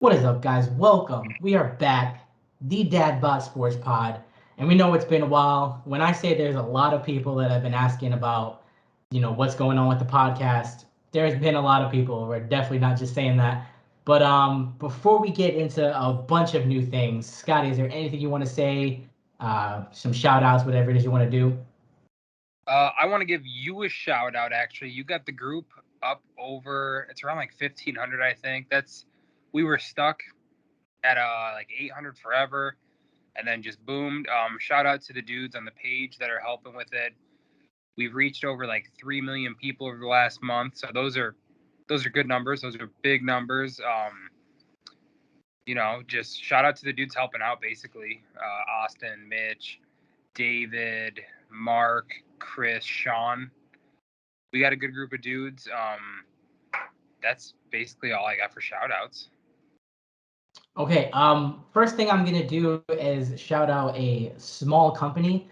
What is up, guys? Welcome. We are back, the Dadbot Sports Pod, and we know it's been a while. When I say there's a lot of people that have been asking about, what's going on with the podcast, there's been a lot of people. We're definitely not just saying that. But before we get into a bunch of new things, Scotty, is there anything you want to say? Some shout outs, whatever it is you want to do? I want to give you a shout out. Actually, you got the group up over. It's around like 1,500, I think. We were stuck at like 800 forever, and then just boomed. Shout out to the dudes on the page that are helping with it. We've reached over like 3 million people over the last month, so those are good numbers. Those are big numbers. Just shout out to the dudes helping out. Basically, Austin, Mitch, David, Mark, Chris, Sean. We got a good group of dudes. That's basically all I got for shout outs. Okay, first thing I'm gonna do is shout out a small company.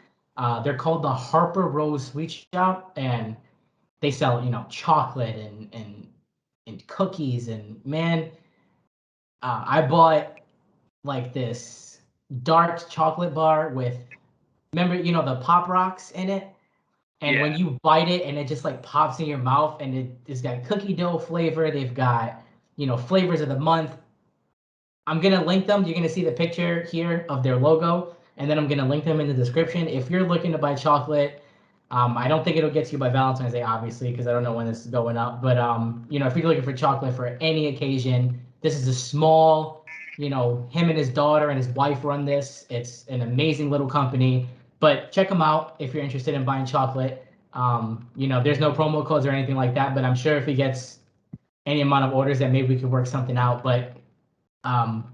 They're called the Harper Rose Sweet Shop, and they sell, chocolate and cookies. And man, I bought like this dark chocolate bar with, remember, the Pop Rocks in it. And when Yeah. you bite it, and it just like pops in your mouth, and it's got cookie dough flavor. They've got, flavors of the month. I'm gonna link them. You're gonna see the picture here of their logo, and then I'm gonna link them in the description. If you're looking to buy chocolate, I don't think it'll get to you by Valentine's Day, obviously, because I don't know when this is going up. But if you're looking for chocolate for any occasion, this is a small, him and his daughter and his wife run this. It's an amazing little company. But check them out if you're interested in buying chocolate. There's no promo codes or anything like that, but I'm sure if he gets any amount of orders, that maybe we could work something out. But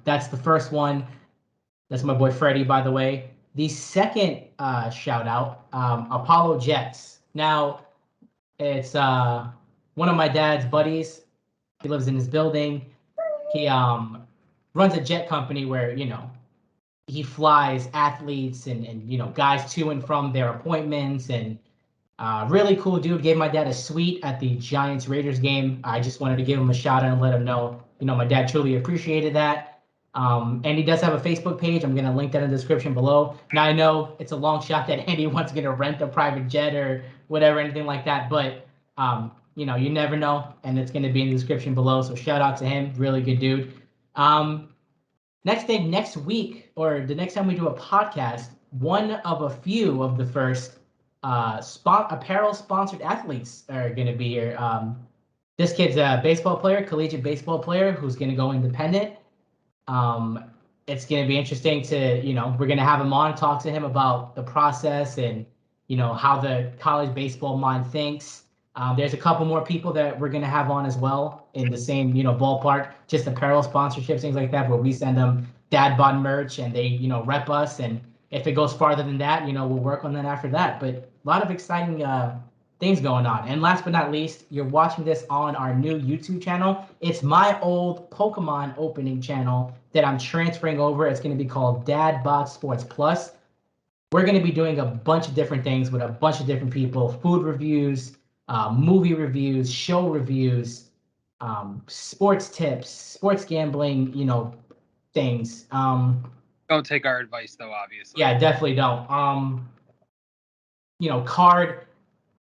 that's the first one. That's my boy Freddie, by the way. The second shout out, Apollo Jets. Now, it's one of my dad's buddies. He lives in his building. He runs a jet company where, he flies athletes and guys to and from their appointments. And really cool dude. Gave my dad a suite at the Giants Raiders game. I just wanted to give him a shout out and let him know, my dad truly appreciated that. And he does have a Facebook page. I'm going to link that in the description below. Now, I know it's a long shot that anyone's going to rent a private jet or whatever, anything like that. But, you never know. And it's going to be in the description below. So shout out to him. Really good dude. Um, next week, or the next time we do a podcast, one of a few of the first apparel sponsored athletes are going to be here. This kid's a baseball player, collegiate baseball player, who's going to go independent. Um, it's going to be interesting to, we're going to have him on, talk to him about the process and, how the college baseball mind thinks. There's a couple more people that we're going to have on as well in the same, ballpark, just apparel sponsorships, things like that, where we send them dad bod merch and they, rep us. And if it goes farther than that, we'll work on that after that. But a lot of exciting things going on. And last but not least, you're watching this on our new YouTube channel. It's my old Pokemon opening channel that I'm transferring over. It's going to be called Dad Bod Sports Plus. We're going to be doing a bunch of different things with a bunch of different people: food reviews, movie reviews, show reviews, sports tips, sports gambling, things. Don't take our advice though, obviously. Yeah, definitely don't.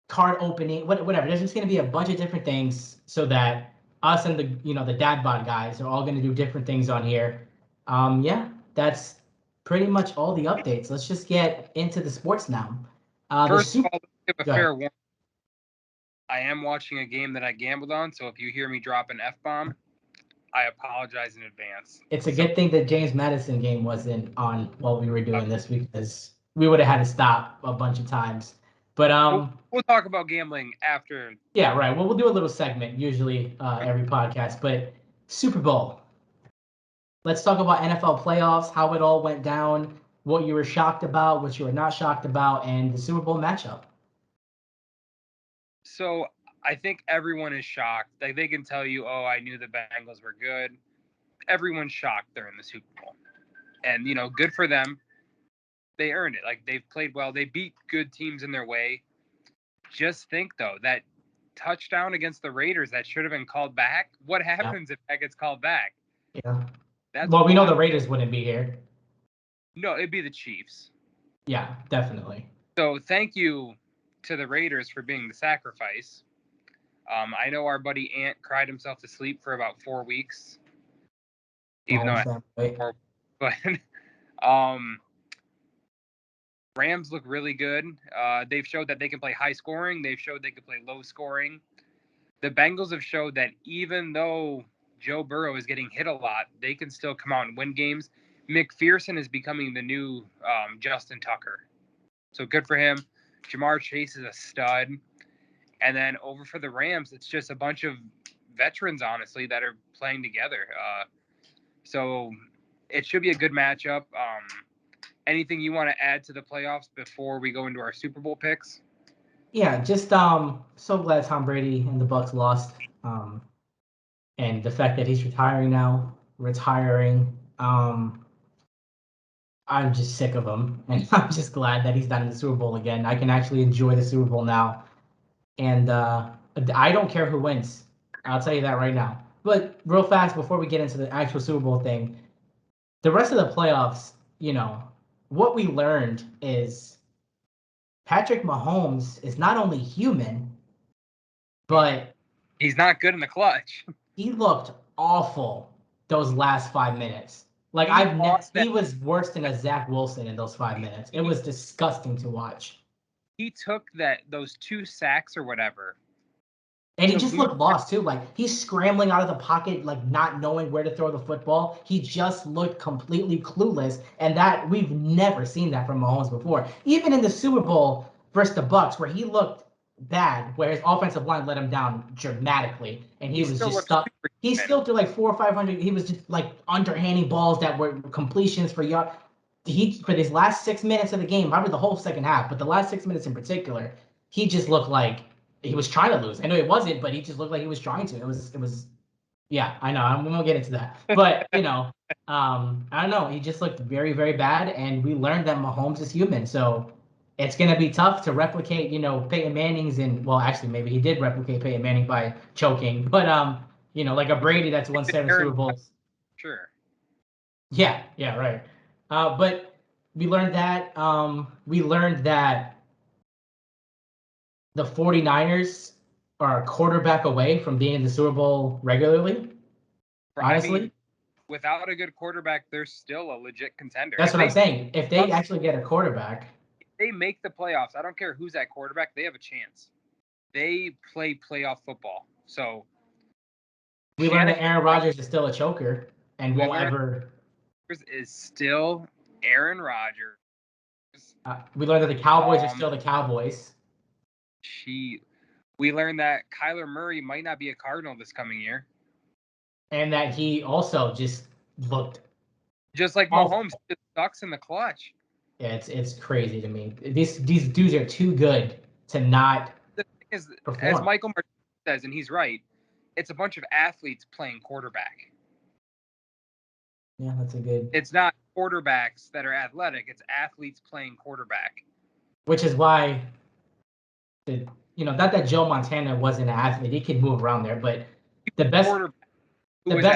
Card opening, whatever. There's just going to be a bunch of different things so that us and the dad bod guys are all going to do different things on here. Yeah, that's pretty much all the updates. Let's just get into the sports now. The First of super. all, give a Go ahead. fair warning. I am watching a game that I gambled on, so if you hear me drop an F bomb, I apologize in advance. It's a So good thing that James Madison game wasn't on while we were uh, doing this, because we would have had to stop a bunch of times. But we'll talk about gambling after. yeah, right. Well, we'll do a little segment usually every podcast. But Super Bowl. Let's talk about NFL playoffs, how it all went down, what you were shocked about, what you were not shocked about, and the Super Bowl matchup. So I think everyone is shocked. Like they can tell you, "Oh, I knew the Bengals were good." Everyone's shocked they're in the Super Bowl, and good for them. They earned it. Like they've played well. They beat good teams in their way. Just think though, that touchdown against the Raiders that should have been called back. What Yeah, happens if that gets called back? yeah. Well, we know the Raiders wouldn't be here. No, it'd be the Chiefs. Yeah, definitely. So thank you to the Raiders for being the sacrifice. I know our buddy Ant cried himself to sleep for about 4 weeks, even but Rams look really good. They've showed that they can play high scoring. They've showed they can play low scoring. The Bengals have showed that even though Joe Burrow is getting hit a lot, they can still come out and win games. McPherson is becoming the new Justin Tucker. So good for him. Jamar Chase is a stud. And then over for the Rams, it's just a bunch of veterans, honestly, that are playing together. So it should be a good matchup. Anything you want to add to the playoffs before we go into our Super Bowl picks? Yeah, just so glad Tom Brady and the Bucs lost. And the fact that he's retiring now, I'm just sick of him, and I'm just glad that he's not in the Super Bowl again. I can actually enjoy the Super Bowl now, and I don't care who wins. I'll tell you that right now. But real fast before we get into the actual Super Bowl thing, the rest of the playoffs, what we learned is Patrick Mahomes is not only human, but he's not good in the clutch. He looked awful those last 5 minutes. Like he was worse than a Zach Wilson in those 5 minutes. It was disgusting to watch. He took those 2 sacks or whatever. And he just looked lost too. Like he's scrambling out of the pocket, like not knowing where to throw the football. He just looked completely clueless. And that we've never seen that from Mahomes before. Even in the Super Bowl versus the Bucs, where he looked bad, where his offensive line let him down dramatically, and he was just stuck. He still threw like 400 or 500. He was just like underhanding balls that were completions for yard. For these last 6 minutes of the game, probably the whole second half, but the last 6 minutes in particular, he just looked like he was trying to lose. I know it wasn't, but he just looked like he was trying to. It was. Yeah, I know. I'm gonna get into that, but I don't know. He just looked very, very bad, and we learned that Mahomes is human. So it's gonna be tough to replicate, Peyton Manning's well, actually, maybe he did replicate Peyton Manning by choking, but like a Brady that's won 7 Super Bowls. Sure. Yeah, right. But we learned that. We learned that the 49ers are a quarterback away from being in the Super Bowl regularly. Honestly, I mean, without a good quarterback, they're still a legit contender. That's what I'm saying. If they actually get a quarterback, if they make the playoffs, I don't care who's at quarterback, they have a chance. They play playoff football. So we learned that Aaron Rodgers is still a choker and won't ever. Is still Aaron Rodgers. We learned that the Cowboys are still the Cowboys. We learned that Kyler Murray might not be a Cardinal this coming year. And that he also just looked just like Mahomes just sucks in the clutch. Yeah, it's crazy to me. These dudes are too good to not the thing is, perform. As Michael Martinez says, and he's right, it's a bunch of athletes playing quarterback. Yeah, that's a good. It's not quarterbacks that are athletic; it's athletes playing quarterback. Which is why, not that Joe Montana wasn't an athlete; he could move around there. But the best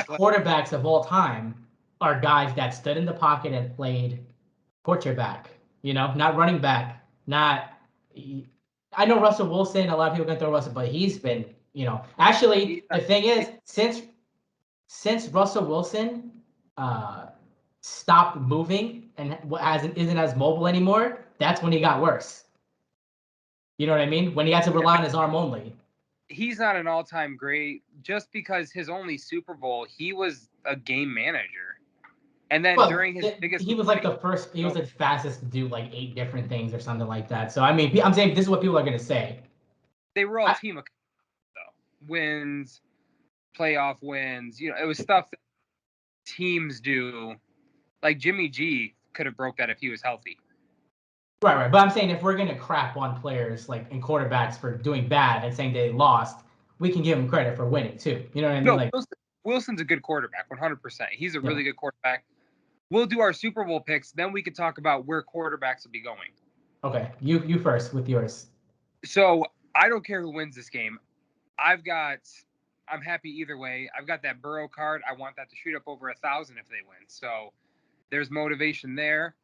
quarterbacks of all time are guys that stood in the pocket and played quarterback. Not running back. Not. I know Russell Wilson. A lot of people can throw Russell, but he's been. Actually, the thing is, since Russell Wilson stopped moving and isn't as mobile anymore, that's when he got worse. You know what I mean? When he had to rely on his arm only. He's not an all-time great just because his only Super Bowl, he was a game manager. And then during his biggest... He was like he was the fastest to do like 8 different things or something like that. So, I mean, I'm saying this is what people are going to say. They were all team though. Wins, playoff wins. It was stuff that teams do. Like Jimmy G could have broke that if he was healthy. Right. But I'm saying if we're going to crap on players like and quarterbacks for doing bad and saying they lost, we can give them credit for winning too. You know what I mean? No, Wilson's a good quarterback, 100%. He's a really good quarterback. We'll do our Super Bowl picks, then we can talk about where quarterbacks will be going. Okay, you first with yours. So I don't care who wins this game. I've got I'm happy either way. I've got that Burrow card. I want that to shoot up over 1,000 if they win. So there's motivation there.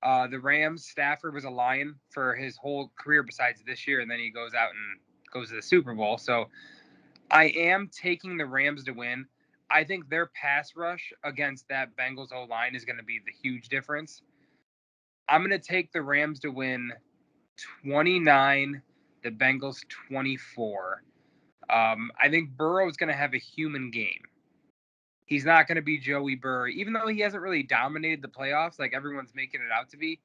The Rams, Stafford was a Lion for his whole career besides this year, and then he goes out and goes to the Super Bowl. So I am taking the Rams to win. I think their pass rush against that Bengals O-line is going to be the huge difference. I'm going to take the Rams to win 29, the Bengals 24. I think Burrow is going to have a human game. He's not going to be Joey Burr, even though he hasn't really dominated the playoffs like everyone's making it out to be.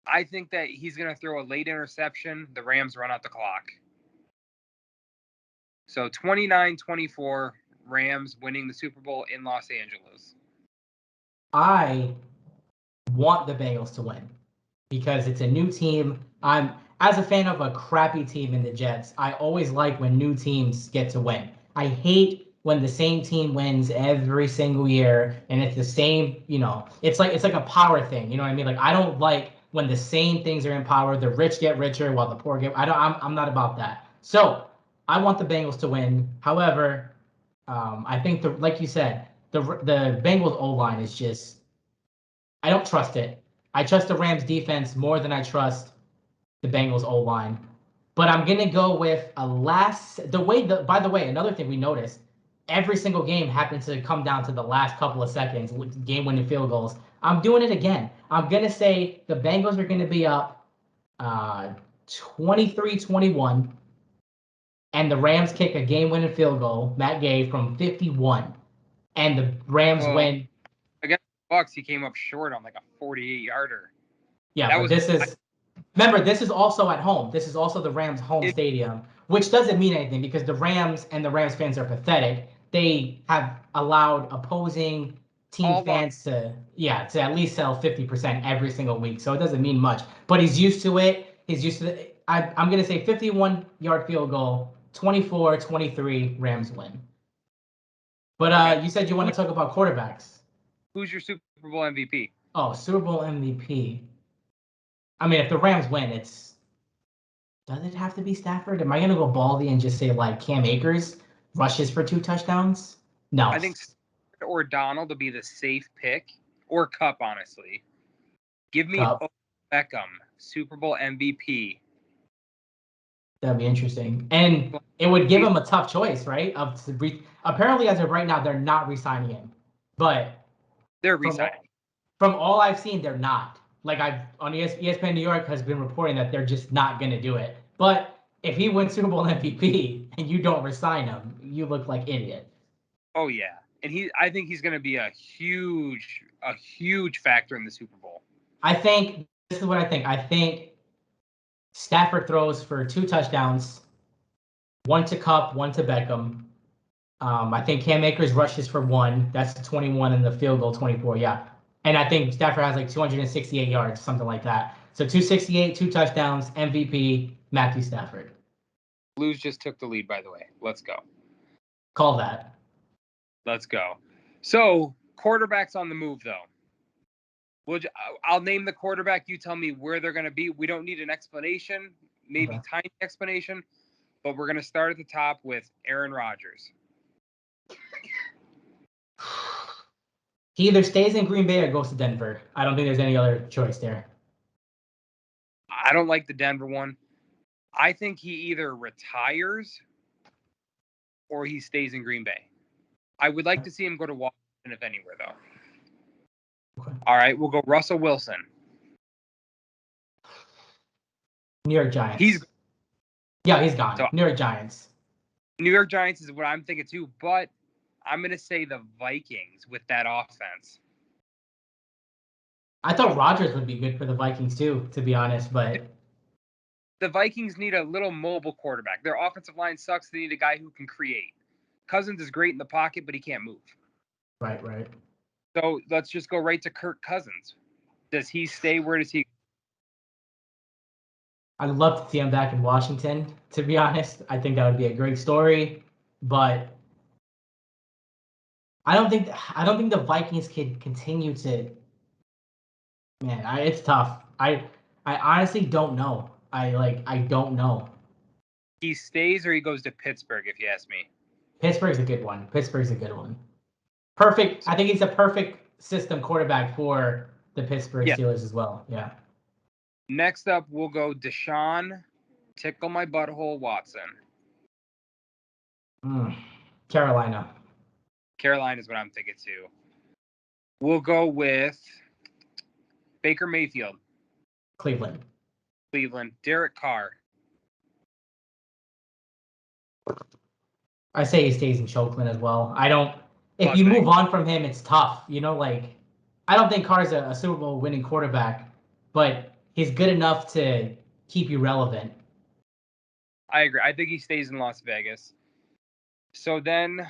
I think that he's going to throw a late interception. The Rams run out the clock. So 29-24, Rams winning the Super Bowl in Los Angeles. I want the Bengals to win because it's a new team. I'm as a fan of a crappy team in the Jets, I always like when new teams get to win. I hate when the same team wins every single year and it's the same, it's like a power thing, you know what I mean? Like I don't like when the same things are in power, the rich get richer while the poor get I'm not about that. So, I want the Bengals to win. However, I think like you said, the Bengals O-line is just I don't trust it. I trust the Rams defense more than I trust the Bengals O-line. But I'm gonna go with by the way, another thing we noticed, every single game happens to come down to the last couple of seconds, game-winning field goals. I'm doing it again. I'm gonna say the Bengals are gonna be up 23-21, and the Rams kick a game-winning field goal, Matt Gay from 51, and the Rams win. Against the Bucks, he came up short on like a 48-yarder. Yeah, but remember, this is also at home. This is also the Rams' home stadium, which doesn't mean anything because the Rams and the Rams fans are pathetic. They have allowed opposing team fans to at least sell 50% every single week. So it doesn't mean much. But he's used to it. He's used to it. I'm going to say 51-yard field goal, 24-23, Rams win. But you said you want to talk about quarterbacks. Who's your Super Bowl MVP? Oh, Super Bowl MVP. I mean, if the Rams win, does it have to be Stafford? Am I gonna go ballsy and just say like Cam Akers rushes for 2 touchdowns? No. I think Stafford or Donald to be the safe pick, or Cup, honestly. Give me Beckham, Super Bowl MVP. That'd be interesting, and it would give him a tough choice, right? Apparently, as of right now, they're not re-signing him, but they're re-signing. From all I've seen, they're not. Like on ESPN New York has been reporting that they're just not going to do it. But if he wins Super Bowl MVP and you don't resign him, you look like idiot. Oh yeah, and I think he's going to be a huge factor in the Super Bowl. I think this is what I think. I think Stafford throws for 2 touchdowns, 1 to Cup, 1 to Beckham. I think Cam Akers rushes for 1. That's the 21 and the field goal 24. Yeah. And I think Stafford has like 268 yards, something like that. So 268, 2 touchdowns, MVP, Matthew Stafford. Blues just took the lead, by the way. Let's go. Call that. Let's go. So, quarterbacks on the move, though. I'll name the quarterback. You tell me where they're going to be. We don't need an explanation, maybe tiny explanation, but we're going to start at the top with Aaron Rodgers. He either stays in Green Bay or goes to Denver. I don't think there's any other choice there. I don't like the Denver one. I think he either retires or he stays in Green Bay. I would like to see him go to Washington, if anywhere, though. Okay. All right, we'll go Russell Wilson. New York Giants. He's gone. So, New York Giants. New York Giants is what I'm thinking too, but I'm going to say the Vikings with that offense. I thought Rodgers would be good for the Vikings too, to be honest, but the Vikings need a little mobile quarterback. Their offensive line sucks. They need a guy who can create. Cousins is great in the pocket, but he can't move. Right. So let's just go right to Kirk Cousins. Does he stay? Where does he go? I'd love to see him back in Washington, to be honest. I think that would be a great story, but I don't think the Vikings could continue to. Man, it's tough. I honestly don't know. I don't know. He stays or he goes to Pittsburgh, if you ask me. Pittsburgh's a good one. Pittsburgh's a good one. Perfect. I think he's a perfect system quarterback for the Pittsburgh Yeah. Steelers as well. Yeah. Next up, we'll go Deshaun, tickle my butthole, Watson. Carolina. Carolina is what I'm thinking too. We'll go with Baker Mayfield, Cleveland. Cleveland. Derek Carr. I say he stays in Oakland as well. I don't. If Las you Vegas. move on from him, it's tough. You know, like I don't think Carr's a Super Bowl winning quarterback, but he's good enough to keep you relevant. I agree. I think he stays in Las Vegas. So then,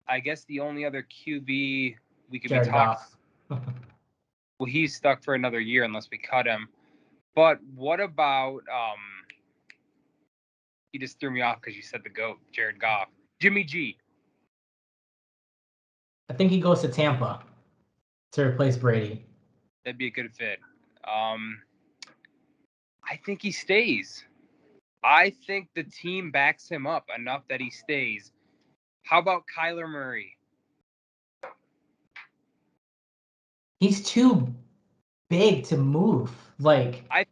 I guess the only other QB we could Jared be talking. Goff. Well, he's stuck for another year unless we cut him. But what about you just threw me off because you said the GOAT, Jared Goff. Jimmy G. I think he goes to Tampa to replace Brady. That'd be a good fit. I think he stays. I think the team backs him up enough that he stays. How about Kyler Murray? He's too big to move. Like I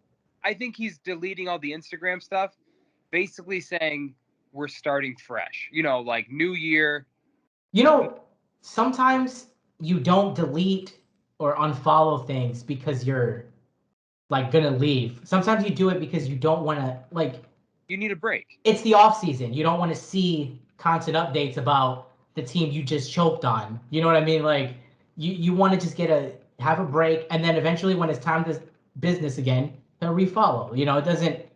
think he's deleting all the Instagram stuff, basically saying we're starting fresh. You know, like new year. you know, sometimes you don't delete or unfollow things because you're like gonna leave. Sometimes you do it because you don't want to like You need a break. it's the off season. You don't want to see constant updates about the team you just choked on. You know what I mean? Like you want to just have a break, and then eventually when it's time to business again, they'll refollow. You know, it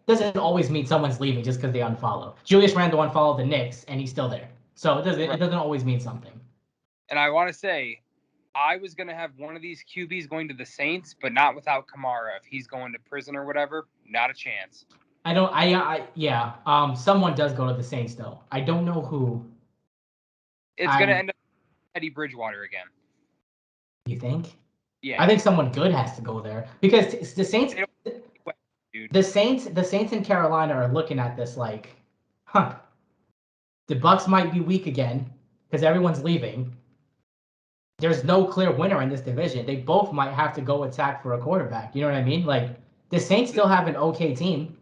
doesn't always mean someone's leaving just because they unfollow. Julius Randle unfollowed the Knicks, and he's still there. So it doesn't always mean something. And I want to say, I was going to have one of these QBs going to the Saints, but not without Kamara. If he's going to prison or whatever, not a chance. I don't. Yeah. Someone does go to the Saints though. I don't know who. It's going to end up Teddy Bridgewater again. You think? Yeah. I think someone good has to go there because the Saints, Dude. the Saints in Carolina are looking at this like, huh? The Bucks might be weak again because everyone's leaving. There's no clear winner in this division. They both might have to go attack for a quarterback. You know what I mean? Like the Saints still have an okay team.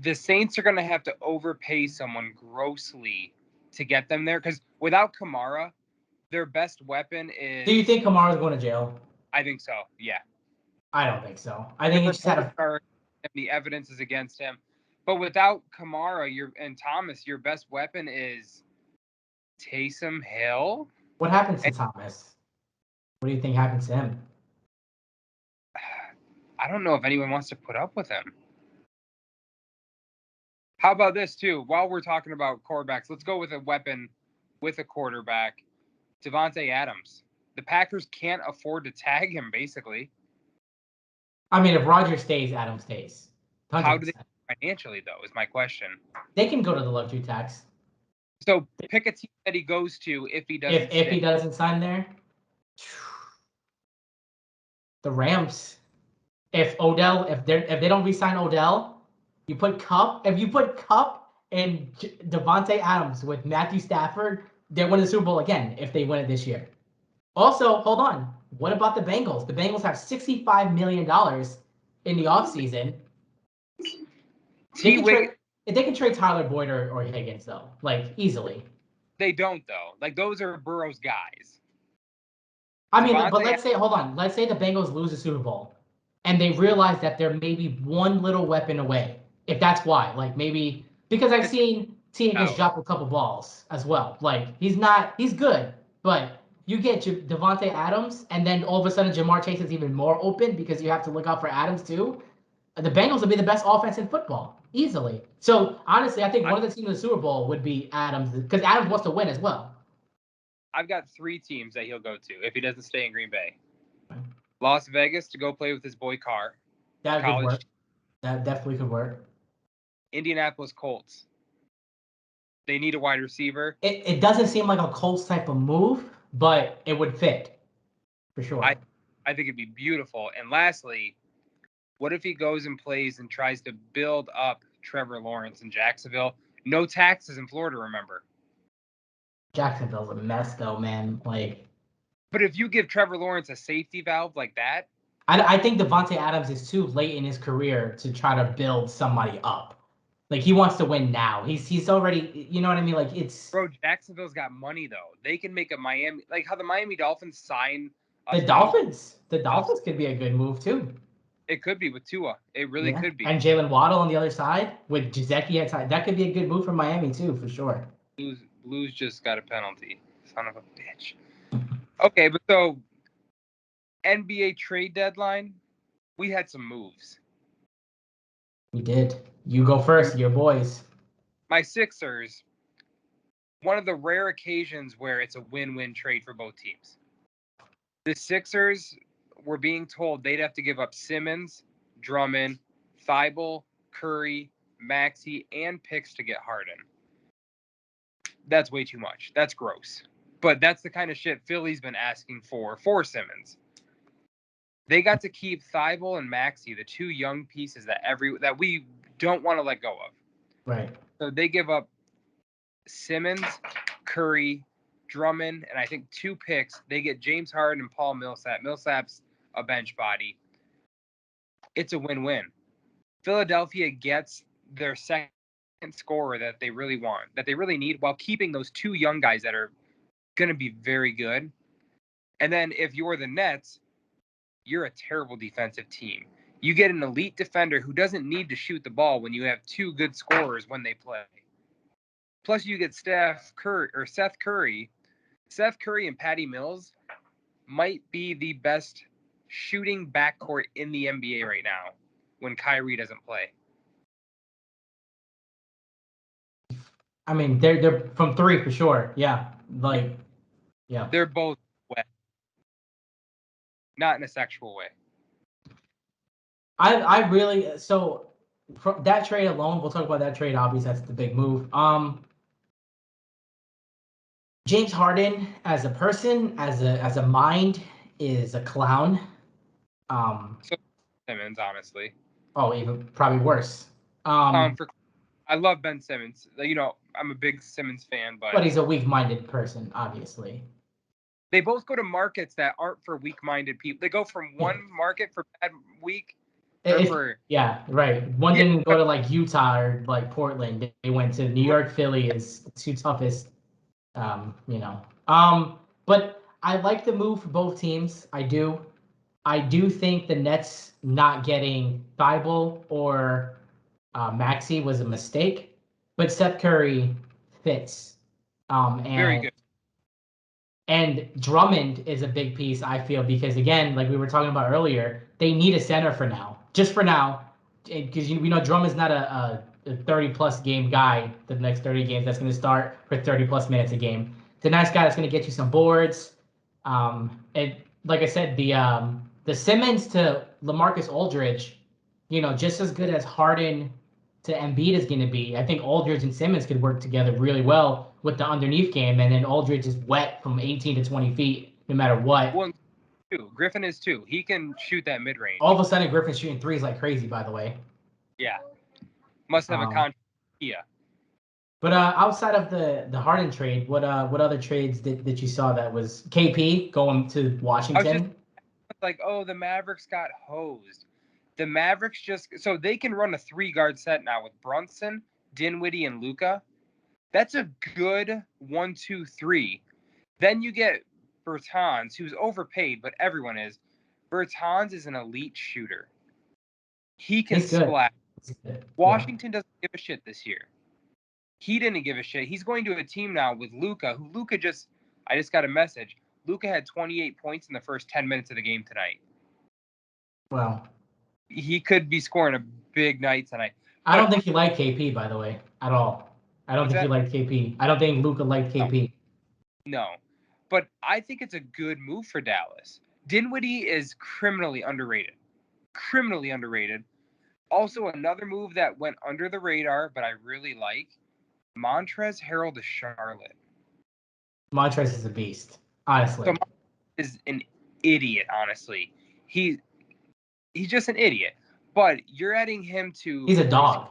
The Saints are going to have to overpay someone grossly to get them there because without Kamara, their best weapon is. Do you think Kamara's going to jail? I think so. Yeah. I don't think so. I think he just had a. The evidence is against him, but without Kamara, and Thomas, your best weapon is Taysom Hill. What happens to Thomas? What do you think happens to him? I don't know if anyone wants to put up with him. How about this too? While we're talking about quarterbacks, let's go with a weapon with a quarterback, Davante Adams. The Packers can't afford to tag him, basically. I mean, if Rodgers stays, Adams stays. 100%. How do they financially, though, is my question. They can go to the luxury tax. So pick a team that he goes to if he doesn't. If he doesn't sign there, the Rams. If they don't re-sign Odell, you put Kupp. If you put Kupp and Davante Adams with Matthew Stafford, they win the Super Bowl again if they win it this year. Also, hold on. What about the Bengals? The Bengals have $65 million in the offseason. They can trade Tyler Boyd or Higgins, though, like easily. They don't, though. Like, those are Burrow's guys. I mean, but let's say, hold on. Let's say the Bengals lose the Super Bowl and they realize that they're maybe one little weapon away. If that's why, like maybe because I've seen T. Higgins drop a couple balls as well. Like he's good, but you get Davante Adams and then all of a sudden Jamar Chase is even more open because you have to look out for Adams too. The Bengals would be the best offense in football easily. So honestly, I think one of the teams in the Super Bowl would be Adams because Adams wants to win as well. I've got 3 teams that he'll go to if he doesn't stay in Green Bay. Las Vegas to go play with his boy Carr. That could work. That definitely could work. Indianapolis Colts. They need a wide receiver. It doesn't seem like a Colts type of move, but it would fit for sure. I think it'd be beautiful. And lastly, what if he goes and plays and tries to build up Trevor Lawrence in Jacksonville No taxes in Florida, remember. Jacksonville's a mess, though, man. Like, But if you give Trevor Lawrence a safety valve like that, I think Devontae Adams is too late in his career to try to build somebody up. Like, he wants to win now. He's already, you know what I mean? Like, it's bro, Jacksonville's got money though. They can make a Miami, like how the Miami Dolphins sign the us young. Dolphins. The Dolphins could be a good move too. It could be with Tua. It really Yeah, could be. and Jalen Waddle on the other side with Jazeki at side. That could be a good move for Miami too, for sure. Blues just got a penalty. Son of a bitch. Okay, but so NBA trade deadline, we had some moves. We did. You go first, your boys. My Sixers, one of the rare occasions where it's a win-win trade for both teams. The Sixers were being told they'd have to give up Simmons, Drummond, Thibault, Curry, Maxey, and picks to get Harden. That's way too much. That's gross. But that's the kind of shit Philly's been asking for Simmons. They got to keep Thibault and Maxey, the two young pieces that we don't want to let go of. Right. So they give up Simmons, Curry, Drummond, and I think 2 picks. They get James Harden and Paul Millsap. Millsap's a bench body. It's a win-win. Philadelphia gets their second scorer that they really want, that they really need, while keeping those 2 young guys that are going to be very good. And then if you're the Nets, you're a terrible defensive team. You get an elite defender who doesn't need to shoot the ball when you have 2 good scorers when they play. Plus, you get Seth Curry. Seth Curry and Patty Mills might be the best shooting backcourt in the NBA right now when Kyrie doesn't play. I mean, they're from 3 for sure. Yeah. Like, yeah. They're both wet. Not in a sexual way. I really so from that trade alone, we'll talk about that trade. Obviously, that's the big move. James Harden as a person, as a mind, is a clown. So Simmons, honestly. Oh, even probably worse. I love Ben Simmons. You know, I'm a big Simmons fan, But he's a weak-minded person, obviously. they both go to markets that aren't for weak-minded people. They go from one market for bad week. Yeah, right. One didn't go to like Utah or like Portland. They went to New York, Philly is the 2 toughest. You know. But I like the move for both teams. I do. I do think the Nets not getting Thibault or Maxey was a mistake, but Seth Curry fits. Very good. And Drummond is a big piece, I feel, because again, like we were talking about earlier, they need a center for now, just for now, because we know Drummond's not a 30-plus game guy. The next 30 games that's going to start for 30-plus minutes a game. The nice guy that's going to get you some boards. And like I said, the Simmons to LaMarcus Aldridge, you know, just as good as Harden to Embiid is going to be. I think Aldridge and Simmons could work together really well with the underneath game, and then Aldridge is wet from 18 to 20 feet no matter what. Well, Griffin is too. He can shoot that mid range. All of a sudden, Griffin's shooting threes like crazy. By the way. Yeah, must have a contract. Yeah. But outside of the Harden trade, what other trades that you saw that was KP going to Washington? I was just like, oh, the Mavericks got hosed. The Mavericks so they can run a 3-guard set now with Brunson, Dinwiddie, and Luka. That's a good 1-2-3. Then you get Bertans, who's overpaid, but everyone is. Bertans is an elite shooter. He can splash. Washington doesn't give a shit this year. He didn't give a shit. He's going to a team now with Luka, I just got a message. Luka had 28 points in the first 10 minutes of the game tonight. Wow. He could be scoring a big night tonight. I don't think he liked KP, by the way, at all. I don't think he liked KP. I don't think Luka liked KP. No. But I think it's a good move for Dallas. Dinwiddie is criminally underrated. Also, another move that went under the radar, but I really like, Montrezl Harrell to Charlotte. Montrezl is a beast, honestly. So is an idiot, honestly. He's just an idiot. But you're adding him to... He's a dog.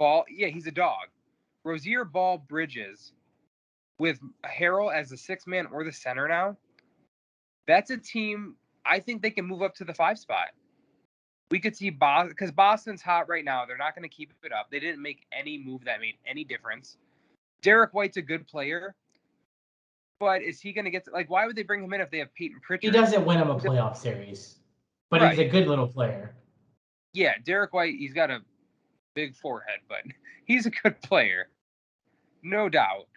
Yeah, he's a dog. Rozier Ball Bridges with Harrell as the 6-man or the center now, that's a team I think they can move up to the 5 spot. We could see Boston, because Boston's hot right now. They're not going to keep it up. They didn't make any move that made any difference. Derek White's a good player, but is he going to get to, why would they bring him in if they have Peyton Pritchard? He doesn't win him a playoff series, but Right. he's a good little player. Yeah, Derek White, he's got a big forehead, but he's a good player, no doubt.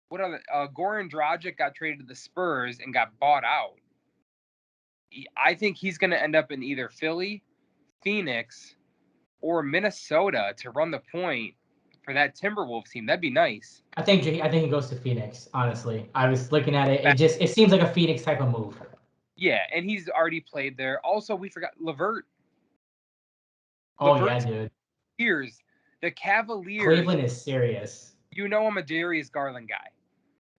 What other? Goran Dragic got traded to the Spurs and got bought out. I think he's going to end up in either Philly, Phoenix, or Minnesota to run the point for that Timberwolves team. That'd be nice. I think he goes to Phoenix. Honestly, I was looking at it. It seems like a Phoenix type of move. Yeah, and he's already played there. Also, we forgot LeVert. Oh yeah, dude. Here's the Cavaliers. Cleveland is serious. You know I'm a Darius Garland guy.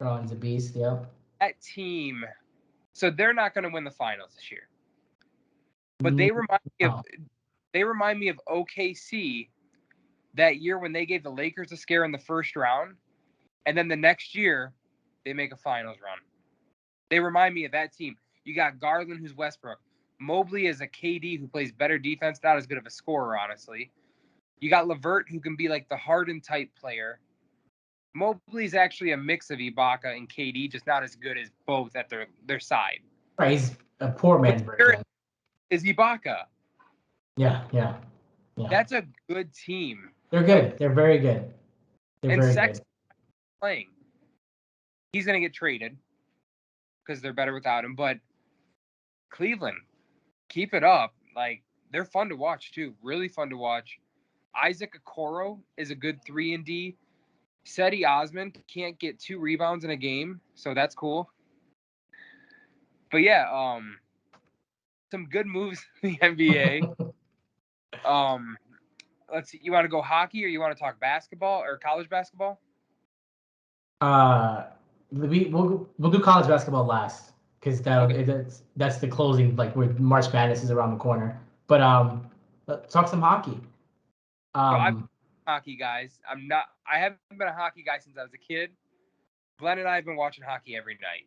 Garland's a beast. Yep. That team. So they're not going to win the finals this year. But they remind me of OKC that year when they gave the Lakers a scare in the first round, and then the next year they make a finals run. They remind me of that team. You got Garland, who's Westbrook. Mobley is a KD who plays better defense, not as good of a scorer, honestly. You got LeVert, who can be like the Harden type player. Mobley's actually a mix of Ibaka and KD, just not as good as both at their side. Right, he's a poor man's version. Is Ibaka. Yeah. That's a good team. They're good. They're very good. They're very good. Playing. He's going to get traded because they're better without him. But Cleveland, keep it up. They're fun to watch, too. Really fun to watch. Isaac Okoro is a good 3-and-D. Cedi Osman can't get 2 rebounds in a game, so that's cool. But yeah, some good moves in the NBA. Let's see. You want to go hockey or you want to talk basketball or college basketball? We'll do college basketball last because that's the closing, where March Madness is around the corner. But let's talk some hockey. I'm hockey guys. I haven't been a hockey guy since I was a kid. Glenn and I have been watching hockey every night.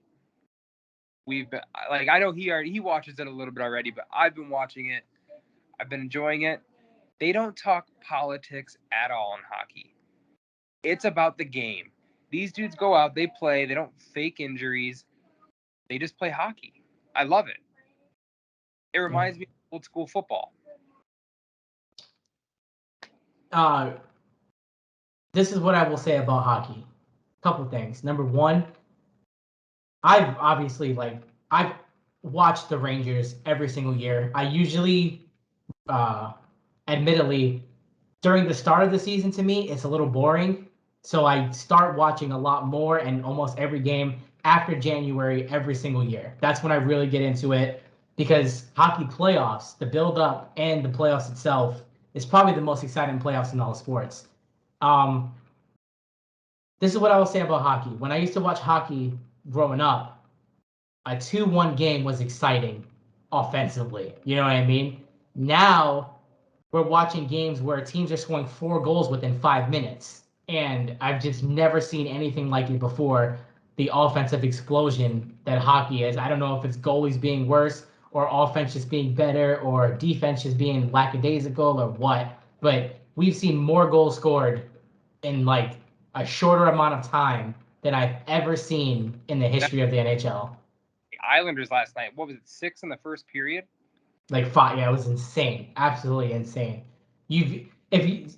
We've been I know he watches it a little bit already, but I've been watching it. I've been enjoying it. They don't talk politics at all in hockey. It's about the game. These dudes go out, they play, they don't fake injuries. They just play hockey. I love it. It reminds me of old school football. This is what I will say about hockey. Couple things. Number one, I've watched the Rangers every single year. I usually, admittedly, during the start of the season, to me, it's a little boring. So I start watching a lot more and almost every game after January every single year. That's when I really get into it because hockey playoffs, the build-up and the playoffs itself, is probably the most exciting playoffs in all sports. This is what I will say about hockey. When I used to watch hockey growing up, a 2-1 game was exciting offensively. You know what I mean? Now we're watching games where teams are scoring 4 goals within 5 minutes. And I've just never seen anything like it before. The offensive explosion that hockey is. I don't know if it's goalies being worse or offense just being better or defense just being lackadaisical or what. But we've seen more goals scored in a shorter amount of time than I've ever seen in the history of the NHL. The Islanders last night, what was it, 6 in the first period? 5, yeah, it was insane. Absolutely insane.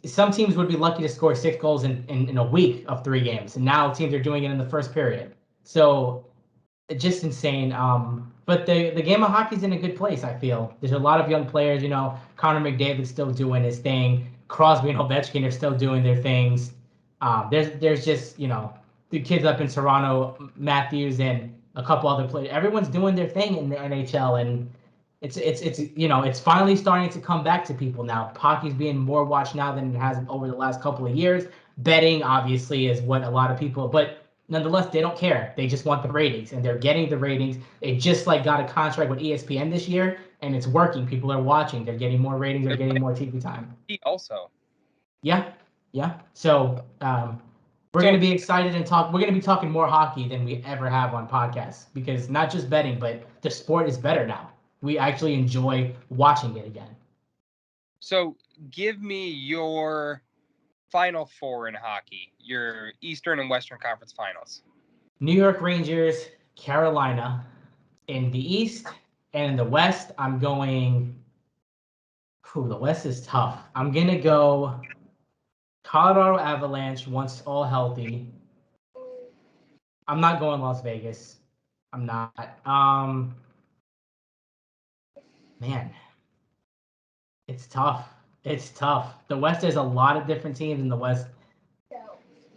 Some teams would be lucky to score 6 goals in a week of 3 games, and now teams are doing it in the first period. So just insane. But the game of hockey is in a good place, I feel. There's a lot of young players, Connor McDavid's still doing his thing. Crosby and Ovechkin are still doing their things. There's just, the kids up in Toronto, Matthews and a couple other players. Everyone's doing their thing in the NHL, and it's finally starting to come back to people now. Hockey's being more watched now than it has over the last couple of years. Betting obviously is what a lot of people, but nonetheless, they don't care. They just want the ratings, and they're getting the ratings. They just got a contract with ESPN this year, and it's working. People are watching. They're getting more ratings. They're getting more TV time. Also. Yeah. Yeah. So we're So gonna be excited and talk. We're gonna be talking more hockey than we ever have on podcasts because not just betting, but the sport is better now. We actually enjoy watching it again. so give me your Final Four in hockey, your Eastern and Western Conference Finals. New York Rangers, Carolina in the East, and in the West, I'm going. Whew, the West is tough. I'm gonna go Colorado Avalanche once all healthy. I'm not going Las Vegas. I'm not. Man, it's tough. It's tough. The West, there's a lot of different teams in the West.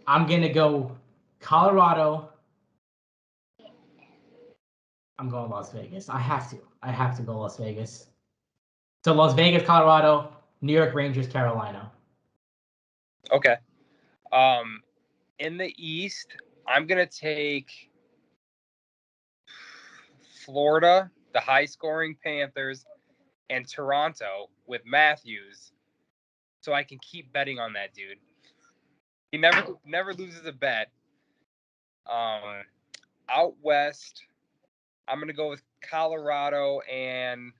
I'm gonna go Colorado. I'm going Las Vegas. I have to. I have to go Las Vegas. So Las Vegas, Colorado, New York Rangers, Carolina. Okay. In the East, I'm gonna take Florida, the high-scoring Panthers, and Toronto with Matthews, so I can keep betting on that dude. He never loses a bet. Um, Out west, I'm gonna go with Colorado, and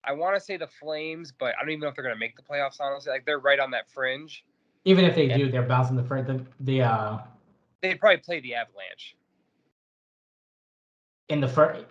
I want to say the Flames, but I don't even know if they're gonna make the playoffs. Honestly, like they're right on that fringe. Even if they And do, they're bouncing the first. The they'd probably play the Avalanche. in the first.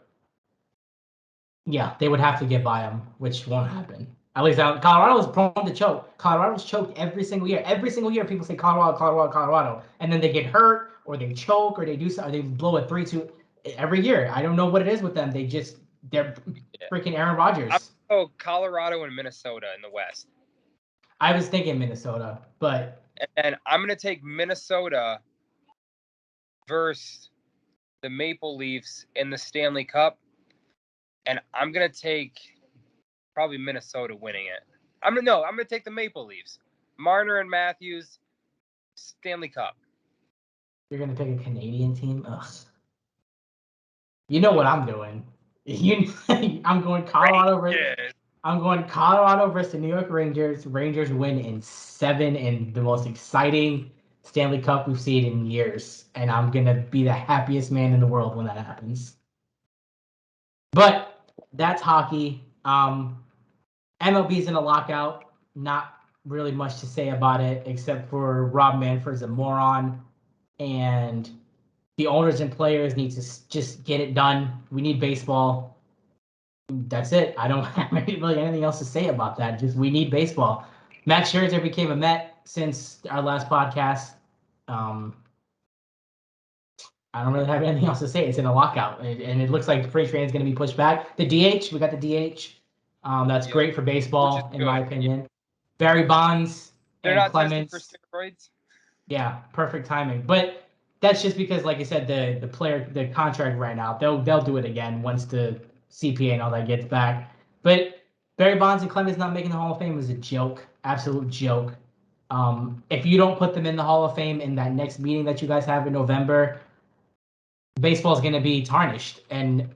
Yeah, they would have to get by them, which won't happen. At least Colorado is prone to choke. Colorado's choked every single year. Every single year, people say Colorado, Colorado, Colorado, and then they get hurt or they choke or they do something. They blow a 3-2 every year. I don't know what it is with them. They're Yeah. freaking Aaron Rodgers. Colorado and Minnesota in the West. I was thinking Minnesota, but And I'm gonna take Minnesota versus the Maple Leafs in the Stanley Cup, and I'm gonna take probably Minnesota winning it. I'm gonna take the Maple Leafs. Marner and Matthews, Stanley Cup. you're gonna take a Canadian team. Ugh. You know what I'm doing. I'm going Colorado. Rangers. I'm going Colorado versus the New York Rangers. Rangers win in 7 in the most exciting Stanley Cup we've seen in years, and I'm gonna be the happiest man in the world when that happens. But that's hockey. MLB's in a lockout. Not really much to say about it except for Rob Manfred's a moron, and the owners and players need to just get it done. We need baseball. That's it. I don't have really anything else to say about that. Just we need baseball. Max Scherzer became a Met since our last podcast. Um, I don't really have anything else to say. It's in a lockout, and it looks like the free trade is going to be pushed back. The DH, we got the DH. That's great for baseball, in my opinion. Barry Bonds They're and not testing for Clemens. steroids. Yeah, perfect timing. But that's just because, like I said, the contract right now, they'll do it again once the CPA and all that gets back. But Barry Bonds and Clemens not making the Hall of Fame is a joke, absolute joke. If you don't put them in the Hall of Fame in that next meeting that you guys have in November, baseball is going to be tarnished. And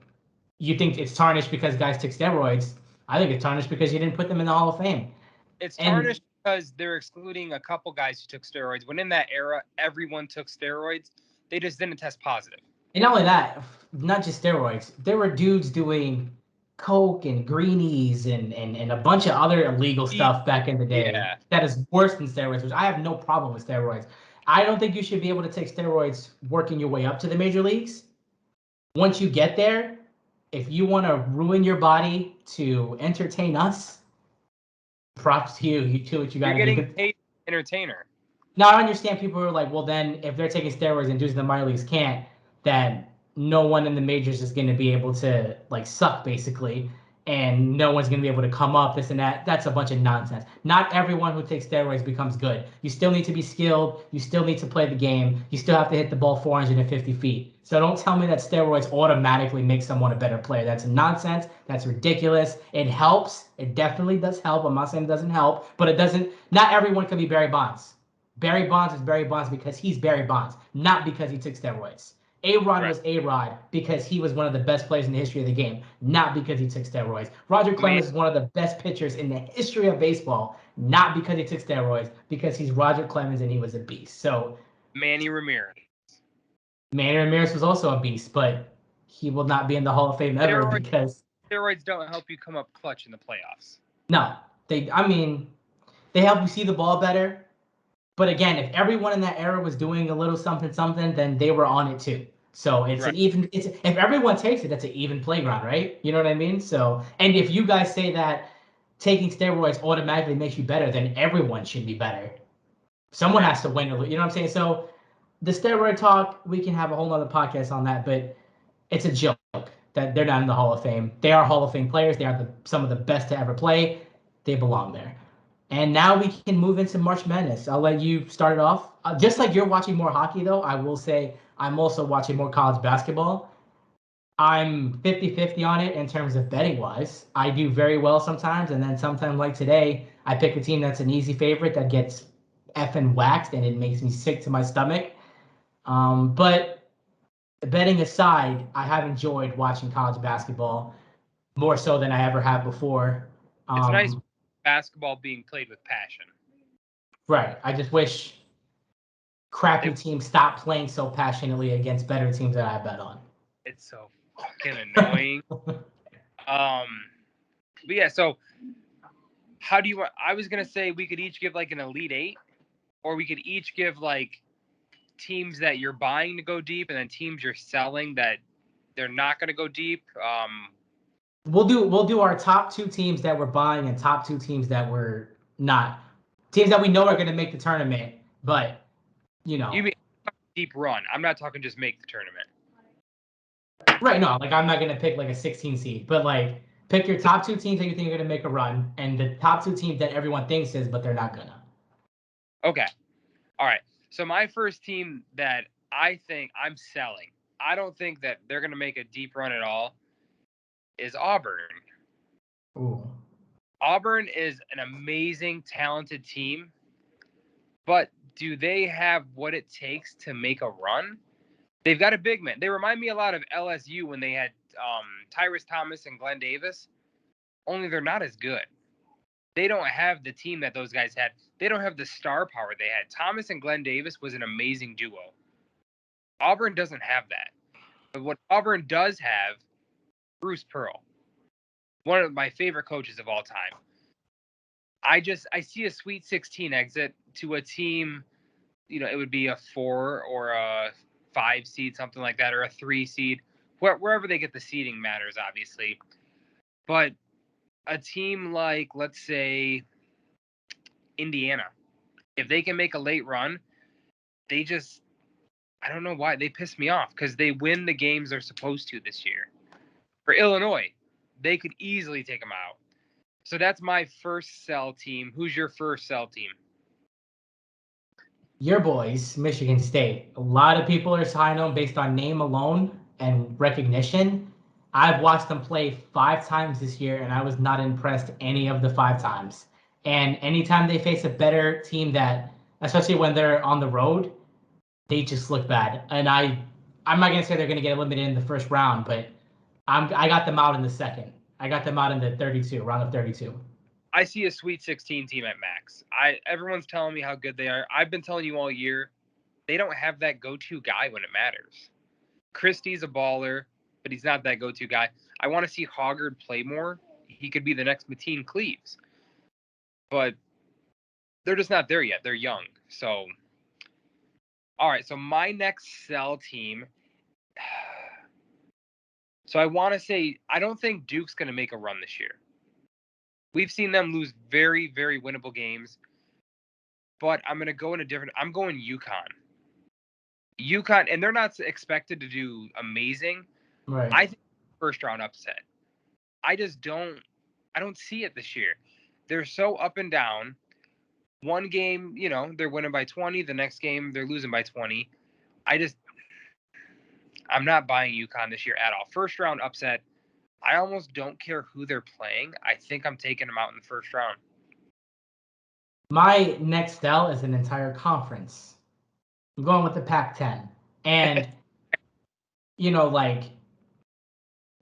you think it's tarnished because guys took steroids? I think it's tarnished because you didn't put them in the Hall of Fame. It's And tarnished because they're excluding a couple guys who took steroids. When in that era, everyone took steroids. They just didn't test positive. And not only that, not just steroids. There were dudes doing coke and greenies and a bunch of other illegal stuff back in the day Yeah. that is worse than steroids, which I have no problem with steroids. I don't think you should be able to take steroids working your way up to the major leagues. Once you get there, if you want to ruin your body to entertain us, props to you. You do what you got You're to do. getting paid entertainer. Now I understand people are like, well, then if they're taking steroids and dudes in the minor leagues can't, then no one in the majors is going to be able to like suck basically, and no one's going to be able to come up this and that. That's a bunch of nonsense. Not everyone who takes steroids becomes good. You still need to be skilled. You still need to play the game. You still have to hit the ball 450 feet. So don't tell me that steroids automatically make someone a better player. That's nonsense. That's ridiculous. It helps. It definitely does help. I'm not saying it doesn't help, but it doesn't. Not everyone can be Barry Bonds. Barry Bonds is Barry Bonds because he's Barry Bonds, not because he took steroids. A-Rod Right. was A-Rod because he was one of the best players in the history of the game, not because he took steroids. Roger Man, Clemens is one of the best pitchers in the history of baseball, not because he took steroids, because he's Roger Clemens and he was a beast. So Manny Ramirez. Manny Ramirez was also a beast, but he will not be in the Hall of Fame ever Steroids, because steroids don't help you come up clutch in the playoffs. no, I mean, they help you see the ball better. But again, if everyone in that era was doing a little something something, then they were on it too. So Right. it's if everyone takes it, that's an even playground, right? You know what I mean? So and if you guys say that taking steroids automatically makes you better, then everyone should be better. Someone Right. has to win or lose. You know what I'm saying? So the steroid talk, we can have a whole nother podcast on that, but it's a joke that they're not in the Hall of Fame. They are Hall of Fame players. They are some of the best to ever play. They belong there. And now we can move into March Madness. I'll let you start it off. Just like you're watching more hockey, though, I will say I'm also watching more college basketball. I'm 50-50 on it in terms of betting wise. I do very well sometimes, and then sometimes like today, I pick a team that's an easy favorite that gets effing waxed, and it makes me sick to my stomach. But betting aside, I have enjoyed watching college basketball more so than I ever have before. It's nice Um, basketball being played with passion. right. I just wish crappy They, teams stop playing so passionately against better teams that I bet on. it's so fucking annoying. Um, but yeah, so how do you want? I was gonna say we could each give like an elite eight, or we could each give like teams that you're buying to go deep, and then teams you're selling that they're not gonna go deep. We'll do our top two teams that we're buying and top two teams that we're not. Teams that we know are going to make the tournament, but you You know, mean deep run? I'm not talking just make the tournament. right? No, like I'm not going to pick like a 16 seed, but like pick your top two teams that you think are going to make a run, and the top two teams that everyone thinks is, but they're not gonna. Okay, all right. So my first team that I think I'm selling, I don't think that they're gonna make a deep run at all, is Auburn. Ooh. Auburn is an amazing, talented team, but do they have what it takes to make a run? They've got a big man. They remind me a lot of LSU when they had Tyrus Thomas and Glenn Davis, only they're not as good. They don't have the team that those guys had. They don't have the star power they had. Thomas and Glenn Davis was an amazing duo. Auburn doesn't have that. But what Auburn does have, Bruce Pearl, one of my favorite coaches of all time. I see a Sweet 16 exit to a team, it would be a 4 or a 5 seed, something like that, or a 3 seed. Wherever they get the seeding matters, obviously. But a team like, let's say, Indiana, if they can make a late run, they just, I don't know why, they piss me off because they win the games they're supposed to this year. For Illinois, they could easily take them out. So that's my first sell team. Who's your first sell team? Your boys, Michigan State. A lot of people are signing them based on name alone and recognition. I've watched them play 5 times this year, and I was not impressed any of the 5 times. And anytime they face a better team that, especially when they're on the road, they just look bad. And I'm not gonna say they're gonna get eliminated in the first round, but I got them out in the second. I got them out in the 32 round of 32. I see a Sweet 16 team at max. Everyone's telling me how good they are. I've been telling you all year, they don't have that go-to guy when it matters. Christie's a baller, but he's not that go-to guy. I want to see Hoggard play more. He could be the next Mateen Cleaves. But they're just not there yet. They're young. So, all right. So my next sell team. So I want to say I don't think Duke's going to make a run this year. We've seen them lose very, very winnable games. But I'm going to go in a different. I'm going UConn. UConn, and they're not expected to do amazing. Right. I think first round upset. I just don't. I don't see it this year. They're so up and down. One game, they're winning by 20. The next game, they're losing by 20. I'm not buying UConn this year at all. First round upset. I almost don't care who they're playing. I think I'm taking them out in the first round. My next sell is an entire conference. I'm going with the Pac-10. And like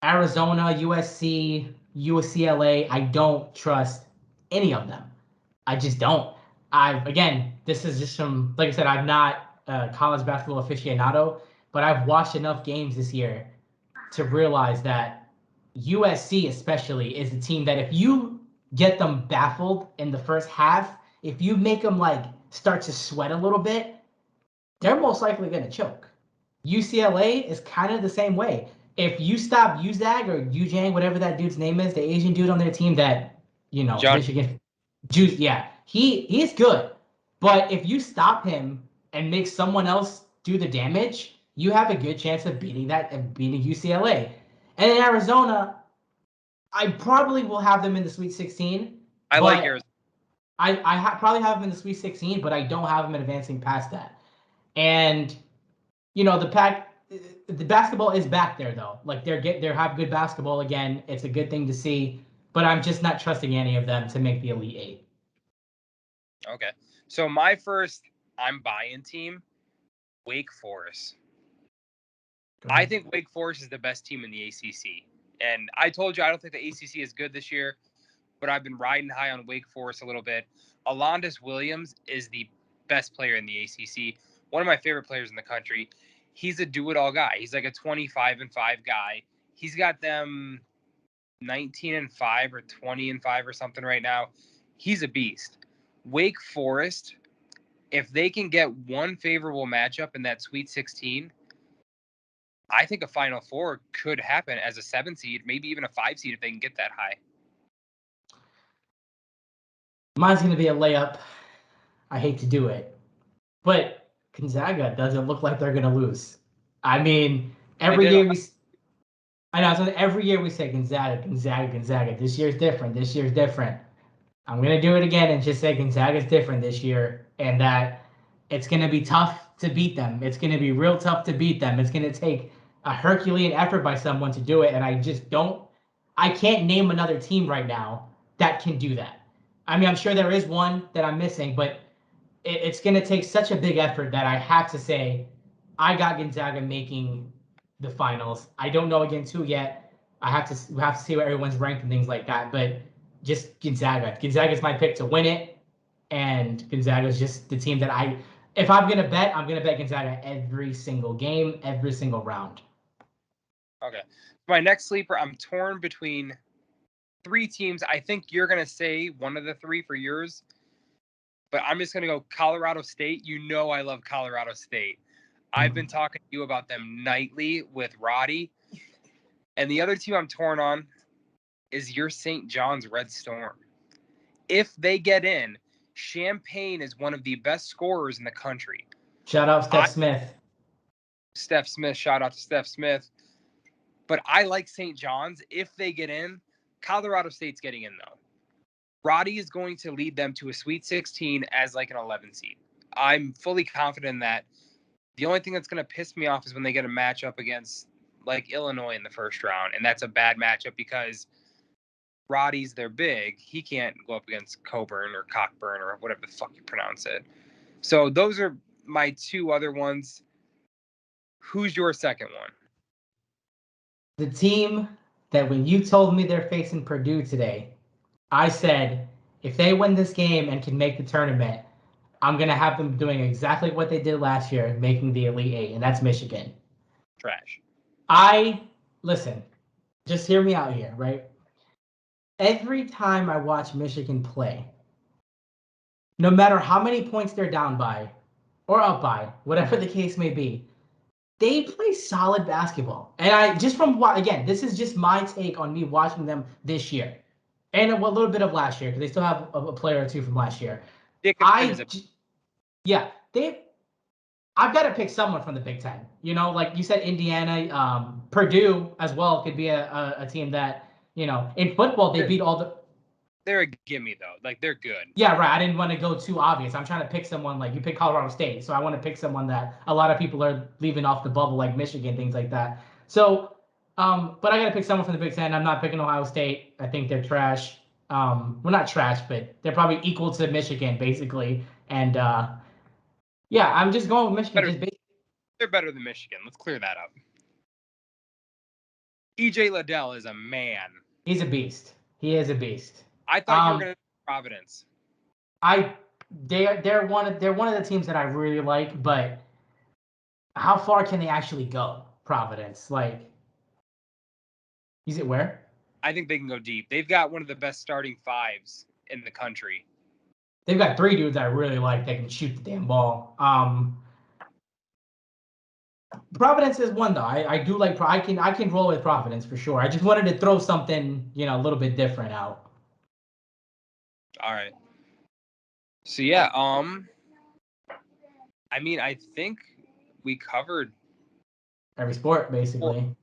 Arizona, USC, UCLA, I don't trust any of them. I just don't. Again, this is just some, like I said, I'm not a college basketball aficionado, but I've watched enough games this year to realize that USC especially is a team that if you get them baffled in the first half, if you make them like start to sweat a little bit, they're most likely going to choke. UCLA is kind of the same way. If you stop Uzag or Ujang, whatever that dude's name is, the Asian dude on their team that, John, Michigan, Juice, yeah, he is good. But if you stop him and make someone else do the damage, you have a good chance of beating that and beating UCLA. And in Arizona, I probably will have them in the Sweet 16, I like but Arizona. probably have them in the Sweet 16, but I don't have them advancing past that. And the basketball is back there though. Like they have good basketball again. It's a good thing to see, but I'm just not trusting any of them to make the Elite Eight. Okay. So my first I'm buying team, Wake Forest. I think Wake Forest is the best team in the ACC. And I told you I don't think the ACC is good this year, but I've been riding high on Wake Forest a little bit. Alondas Williams is the best player in the ACC, one of my favorite players in the country. He's a do-it-all guy. He's like a 25-5 guy. He's got them 19-5 or 20-5 or something right now. He's a beast. Wake Forest, if they can get one favorable matchup in that Sweet 16, I think a Final Four could happen as a 7 seed, maybe even a 5 seed if they can get that high. Mine's going to be a layup. I hate to do it, but Gonzaga doesn't look like they're going to lose. I mean, every year I know. So every year we say Gonzaga, Gonzaga, Gonzaga. This year's different. This year's different. I'm gonna do it again and just say Gonzaga's different this year, and that it's gonna be tough to beat them. It's gonna be real tough to beat them. It's gonna take a Herculean effort by someone to do it, and I just don't. I can't name another team right now that can do that. I mean, I'm sure there is one that I'm missing, but it's going to take such a big effort that I have to say I got Gonzaga making the finals. I don't know against who yet. We have to see where everyone's ranked and things like that. But just Gonzaga. Gonzaga's my pick to win it, and Gonzaga's just the team that if I'm gonna bet, I'm gonna bet Gonzaga every single game, every single round. Okay. My next sleeper, I'm torn between 3 teams. I think you're going to say one of the 3 for yours, but I'm just going to go Colorado State. You know I love Colorado State. I've been talking to you about them nightly with Roddy. And the other team I'm torn on is your St. John's Red Storm. If they get in, Champaign is one of the best scorers in the country. Shout out Steph Smith. Steph Smith, shout out to Steph Smith. But I like St. John's. If they get in, Colorado State's getting in, though. Roddy is going to lead them to a Sweet 16 as like an 11 seed. I'm fully confident in that. The only thing that's going to piss me off is when they get a matchup against like Illinois in the first round, and that's a bad matchup because Roddy's their big. He can't go up against Coburn or Cockburn or whatever the fuck you pronounce it. So those are my 2 other ones. Who's your second one? The team that when you told me they're facing Purdue today, I said, if they win this game and can make the tournament, I'm going to have them doing exactly what they did last year, making the Elite Eight, and that's Michigan. Trash. Listen, just hear me out here, right? Every time I watch Michigan play, no matter how many points they're down by or up by, whatever the case may be, they play solid basketball. And again, this is just my take on me watching them this year. And a little bit of last year, because they still have a player or two from last year. Yeah, I've got to pick someone from the Big Ten. Like you said, Indiana, Purdue as well could be a team that, in football, they beat all the. They're a gimme, though. Like, they're good. Yeah, right. I didn't want to go too obvious. I'm trying to pick someone like you pick Colorado State. So I want to pick someone that a lot of people are leaving off the bubble, like Michigan, things like that. So, but I got to pick someone from the Big Ten. I'm not picking Ohio State. I think they're trash. Well, not trash, but they're probably equal to Michigan, basically. And yeah, I'm just going with Michigan. They're better than Michigan. Let's clear that up. EJ Liddell is a man. He's a beast. He is a beast. I thought you were going to Providence. They're one of the teams that I really like, but how far can they actually go? Providence, like, is it where? I think they can go deep. They've got one of the best starting fives in the country. They've got 3 dudes I really like that can shoot the damn ball. Providence is one though. I do like. I can roll with Providence for sure. I just wanted to throw something a little bit different out. All right. So yeah, I mean, I think we covered every sport basically.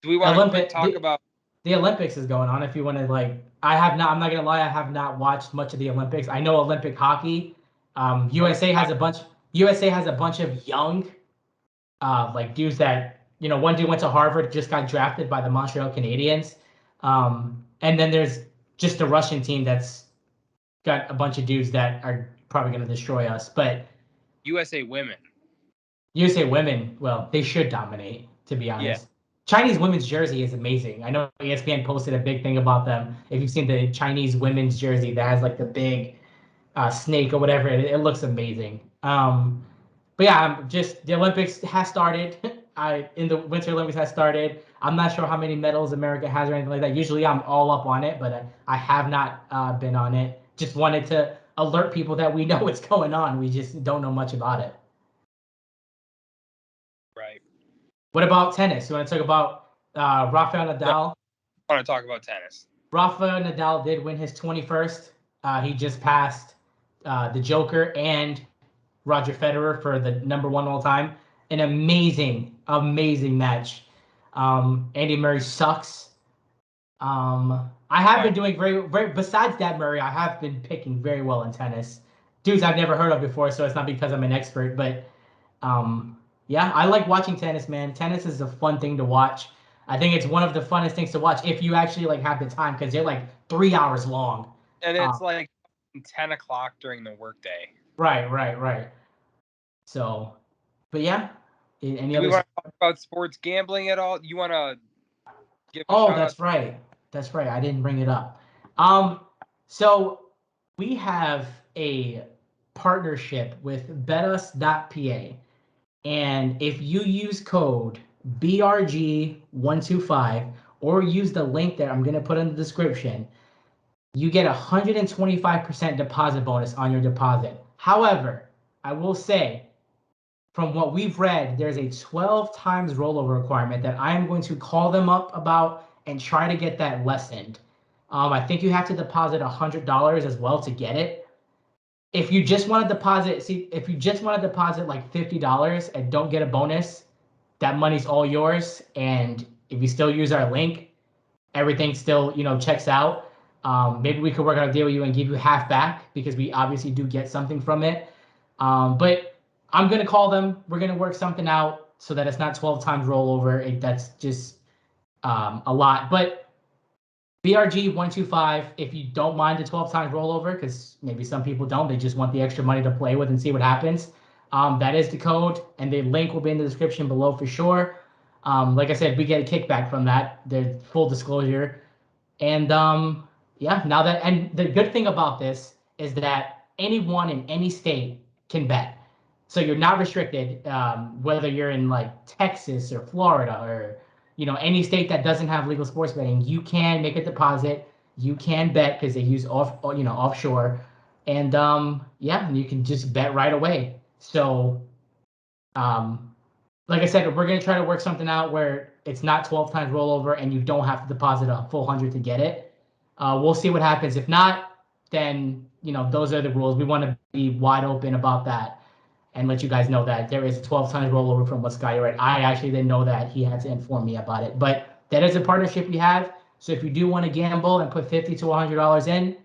Do we want to talk about the Olympics is going on? If you want to, like, I'm not gonna lie, I have not watched much of the Olympics. I know Olympic hockey. USA has a bunch of young, like, dudes that one dude went to Harvard, just got drafted by the Montreal Canadiens, and then there's just a Russian team that's got a bunch of dudes that are probably going to destroy us. But USA women, well, they should dominate, to be honest. Yeah. Chinese women's jersey is amazing. I know ESPN posted a big thing about them. If you've seen the Chinese women's jersey that has like the big snake or whatever, it looks amazing. But yeah, just the Olympics has started. In the Winter Olympics has started. I'm not sure how many medals America has or anything like that. Usually I'm all up on it, but I have not been on it. Just wanted to alert people that we know what's going on. We just don't know much about it. Right. What about tennis? You want to talk about Rafael Nadal? No, I want to talk about tennis. Rafael Nadal did win his 21st. He just passed the Joker and Roger Federer for the #1 all time. An amazing, amazing match. Andy Murray sucks. I have been doing very. Besides that, Murray, I have been picking very well in tennis. Dudes I've never heard of before, so it's not because I'm an expert, but yeah, I like watching tennis, man. Tennis is a fun thing to watch. I think it's one of the funnest things to watch if you actually like have the time, because they're like 3 hours long. And it's like 10 o'clock during the workday. Right. So, but yeah. Any Do we want to talk about sports gambling at all? You want to give a shout that's out? right. That's right. I didn't bring it up. So we have a partnership with betus.pa. And if you use code BRG125 or use the link that I'm going to put in the description, you get 125% deposit bonus on your deposit. However, I will say, from what we've read, there's a 12 times rollover requirement that I am going to call them up about and try to get that lessened. I think you have to deposit $100 as well to get it. If you just want to deposit like $50 and don't get a bonus, that money's all yours. And if you still use our link, everything still checks out. Maybe we could work out a deal with you and give you half back, because we obviously do get something from it. But I'm gonna call them. We're gonna work something out so that it's not 12 times rollover. That's just a lot. But BRG125, if you don't mind the 12 times rollover, because maybe some people don't, they just want the extra money to play with and see what happens. That is the code, and the link will be in the description below for sure. Like I said, we get a kickback from that. There's full disclosure. And yeah, and the good thing about this is that anyone in any state can bet. So you're not restricted, whether you're in like Texas or Florida or any state that doesn't have legal sports betting. You can make a deposit, you can bet, because they use offshore, and yeah, you can just bet right away. So like I said, we're gonna try to work something out where it's not 12 times rollover and you don't have to deposit a full 100 to get it. We'll see what happens. If not, then those are the rules. We want to be wide open about that and let you guys know that there is a 12 times rollover from what Sky read. I actually didn't know that. He had to inform me about it. But that is a partnership we have. So if you do want to gamble and put $50 to $100 in,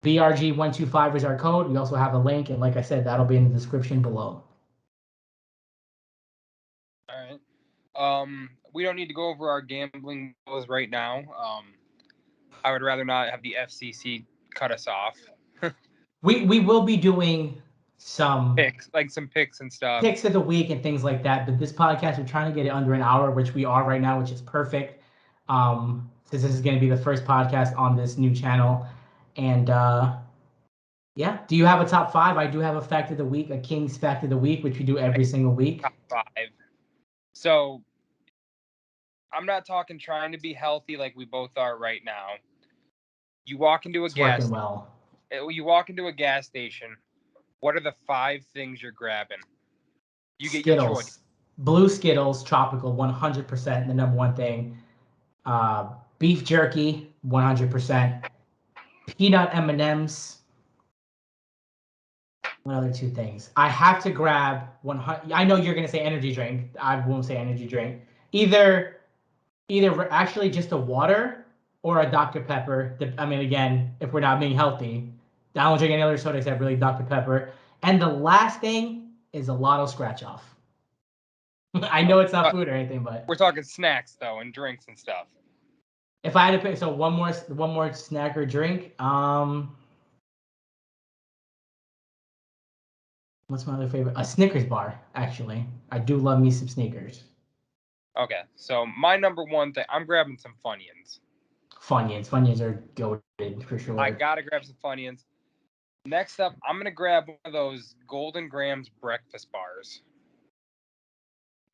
BRG125 is our code. We also have a link, and like I said, that'll be in the description below. All right. We don't need to go over our gambling rules right now. I would rather not have the FCC cut us off. We will be doing some picks and stuff. Picks of the week and things like that. But this podcast, we're trying to get it under an hour, which we are right now, which is perfect. Since this is going to be the first podcast on this new channel. And yeah, do you have a top 5? I do have a fact of the week, a King's fact of the week, which we do every single week. Top 5. So I'm not talking trying to be healthy like we both are right now. You walk into a You walk into a gas station. What are the 5 things you're grabbing? You get Skittles. your choice. Blue Skittles, tropical, 100%, the number one thing. Beef jerky, 100%. Peanut M&Ms. What other 2 things? I have to grab 100. I know you're gonna say energy drink. I won't say energy drink. Either actually just a water or a Dr. Pepper. I mean, again, if we're not being healthy, I don't drink any other soda except really Dr. Pepper. And the last thing is a Lotto scratch off. I know it's not food or anything, but we're talking snacks though and drinks and stuff. If I had to pick, so one more snack or drink. What's my other favorite? A Snickers bar, actually. I do love me some Snickers. Okay, so my number one thing, I'm grabbing some Funyuns. Funyuns are goated for sure. I gotta grab some Funyuns. Next up, I'm gonna grab one of those Golden Grams breakfast bars.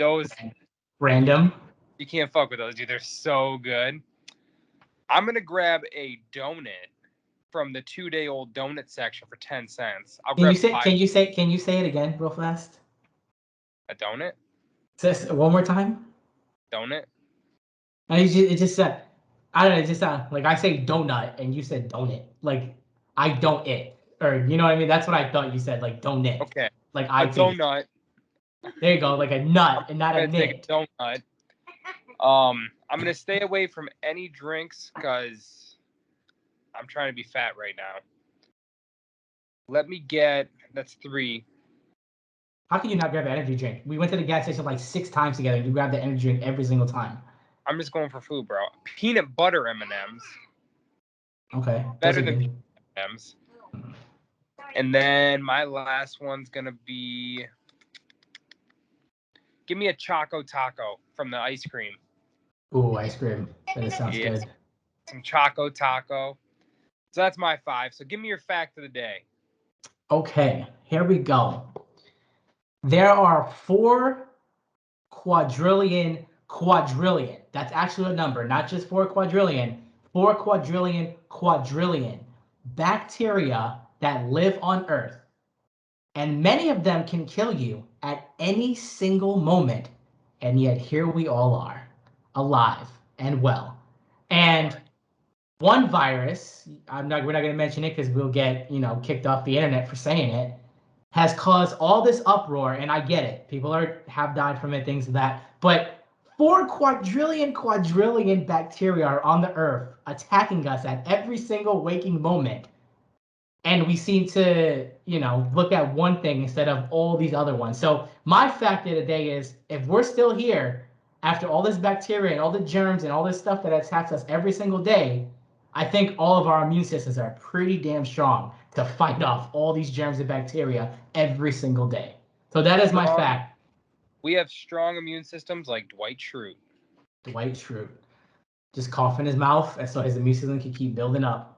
Those random. You can't fuck with those, dude. They're so good. I'm gonna grab a donut from the 2-day-old donut section for 10 cents. Can you say it again real fast? A donut? One more time. Donut? It just said, I don't know, it just sounded like I say donut and you said donut. Like I don't it. Or you know what I mean? That's what I thought you said, like donut. Okay. Like a donut. There you go, like a nut and not a nit. Take a donut. I'm gonna stay away from any drinks because I'm trying to be fat right now. That's 3. How can you not grab an energy drink? We went to the gas station like 6 times together and you grabbed the energy drink every single time. I'm just going for food, bro. Peanut butter M&Ms. Okay. Better than peanut M&Ms. And then my last one's gonna be, give me a Choco Taco from the ice cream. Ooh, ice cream. That sounds good. Some Choco Taco. So that's my 5. So give me your fact of the day. Okay, here we go. There are 4 quadrillion. That's actually a number, not just 4 quadrillion. 4 quadrillion bacteria that live on Earth. And many of them can kill you at any single moment. And yet here we all are, alive and well. And one virus, we're not going to mention it because we'll get, kicked off the internet for saying it, has caused all this uproar. And I get it. People have died from it, things like that. But 4 quadrillion bacteria are on the earth attacking us at every single waking moment. And we seem to, look at one thing instead of all these other ones. So my fact of the day is, if we're still here after all this bacteria and all the germs and all this stuff that attacks us every single day, I think all of our immune systems are pretty damn strong to fight off all these germs and bacteria every single day. So that is my fact. We have strong immune systems like Dwight Schrute. Dwight Schrute. Just cough in his mouth, and so his immune system can keep building up.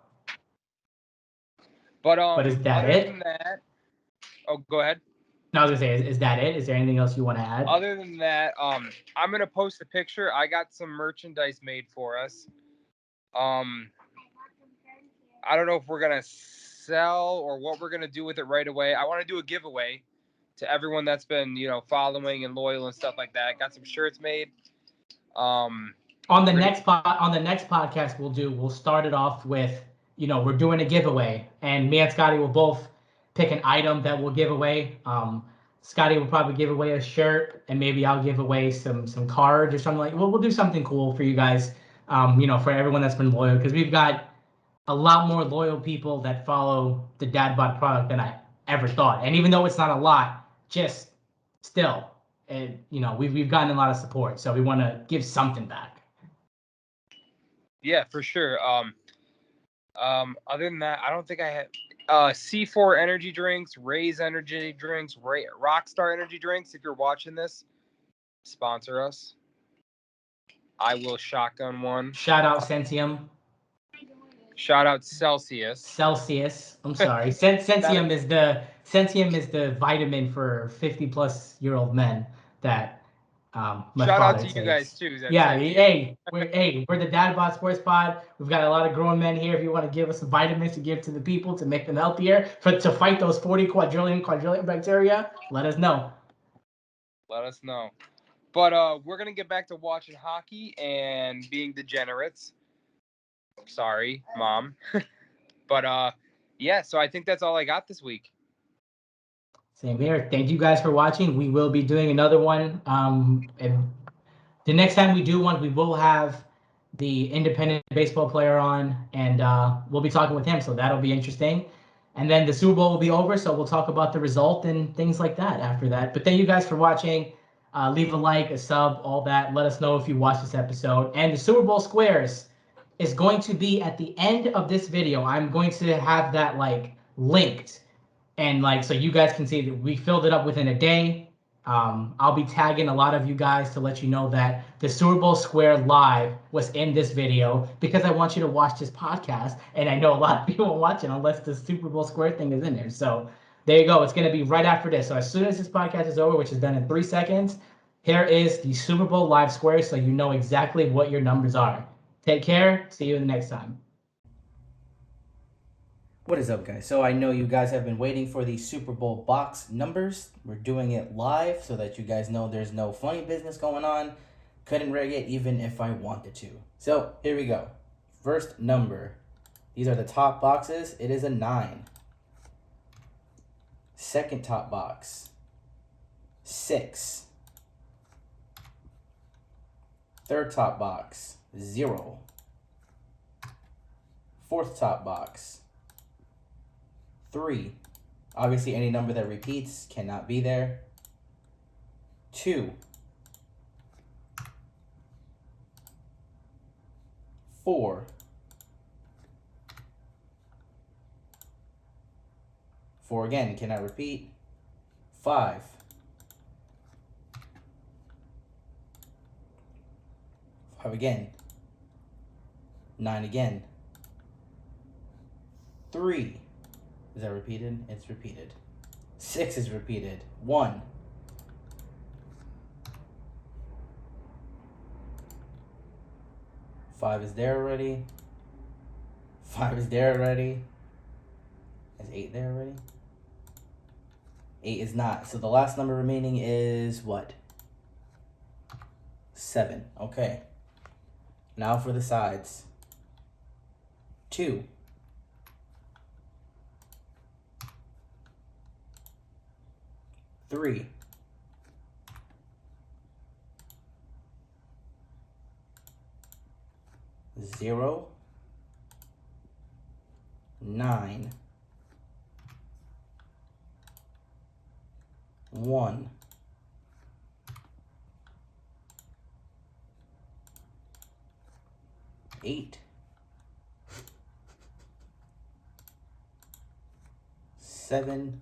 But is that other it? Than that, go ahead. No, I was gonna say, is that it? Is there anything else you want to add? Other than that, I'm gonna post a picture. I got some merchandise made for us. I don't know if we're gonna sell or what we're gonna do with it right away. I want to do a giveaway to everyone that's been, following and loyal and stuff like that. I got some shirts made. On the next podcast we'll start it off with, we're doing a giveaway, and me and Scotty will both pick an item that we'll give away. Scotty will probably give away a shirt, and maybe I'll give away some cards or something like. We'll do something cool for you guys. For everyone that's been loyal, because we've got a lot more loyal people that follow the Dad Bod product than I ever thought. And even though it's not a lot, just still, we've gotten a lot of support, so we want to give something back. Yeah, for sure. Other than that, I don't think I had C4 energy drinks, Ray's energy drinks, Rockstar energy drinks. If you're watching this, sponsor us. I will shotgun one. Shout out Centium. Shout out Celsius. Celsius. I'm sorry. Centium is the vitamin for 50-plus-year-old men that my Shout out father to you takes. guys too. Yeah, Centium. we're the Dad Bod Sports Pod. We've got a lot of grown men here. If you want to give us some vitamins to give to the people to make them healthier, to fight those 40 quadrillion bacteria, let us know. Let us know. But we're gonna get back to watching hockey and being degenerates. Sorry, Mom. But yeah, so I think that's all I got this week. Same here. Thank you guys for watching. We will be doing another one. And the next time we do one, we will have the independent baseball player on, and we'll be talking with him. So that'll be interesting. And then the Super Bowl will be over, so we'll talk about the result and things like that after that. But thank you guys for watching. Leave a like, a sub, all that. Let us know if you watched this episode. And the Super Bowl squares is going to be at the end of this video. I'm going to have that like linked, and like so you guys can see that we filled it up within a day. I'll be tagging a lot of you guys to let you know that the Super Bowl Square Live was in this video because I want you to watch this podcast, and I know a lot of people won't watch it unless the Super Bowl Square thing is in there. So there you go. It's going to be right after this. So as soon as this podcast is over, which is done in 3 seconds, here is the Super Bowl Live Square so you know exactly what your numbers are. Take care. See you the next time. What is up, guys? So I know you guys have been waiting for the Super Bowl box numbers. We're doing it live so that you guys know there's no funny business going on. Couldn't rig it even if I wanted to. So here we go. First number. These are the top boxes. It is a 9. Second top box. 6. Third top box. 0. Fourth top box. 3. Obviously, any number that repeats cannot be there. 2. 4. 4 again, cannot repeat. 5. 5 again. 9 again. 3. Is that repeated? It's repeated. 6 is repeated. 1. 5 is there already. 5 is there already. Is 8 there already? 8 is not. So the last number remaining is what? 7. Okay. Now for the sides. 2. 3. 0. 9. 1. 8. 7.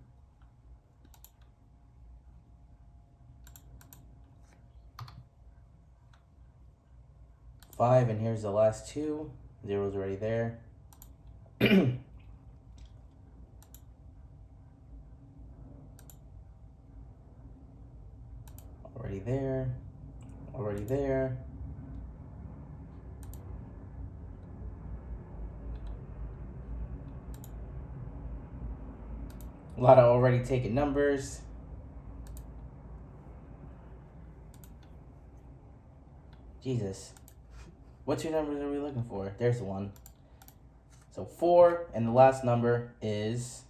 5, and here's the last 2. 0's already there. Already there. Already there. A lot of already taken numbers. Jesus. What 2 numbers are we looking for? There's the one. So 4, and the last number is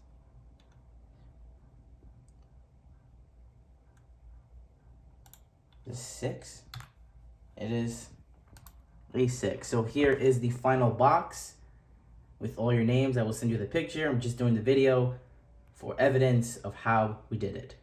6. It is a 6. So here is the final box with all your names. I will send you the picture. I'm just doing the video for evidence of how we did it.